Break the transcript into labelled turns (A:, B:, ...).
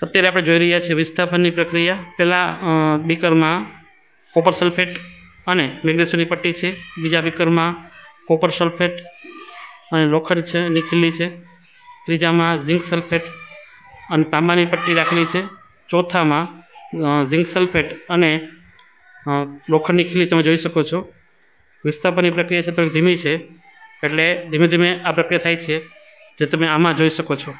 A: અત્યારે આપણે જોઈ રહ્યા છીએ વિસ્થાપનની પ્રક્રિયા। પહેલાં બીકરમાં કોપર સલ્ફેટ અને મેગ્નેશિયમની પટ્ટી છે, બીજા બીકરમાં કોપર સલ્ફેટ અને લોખંડ છે એની ખીલી છે, ત્રીજામાં ઝિંક સલ્ફેટ અને તાંબાની પટ્ટી રાખેલી છે, ચોથામાં ઝિંક સલ્ફેટ અને લોખંડની ખીલી તમે જોઈ શકો છો। વિસ્થાપનની પ્રક્રિયા છે થોડી ધીમી છે, એટલે ધીમે ધીમે આ પ્રક્રિયા થાય છે, જે તમે આમાં જોઈ શકો છો।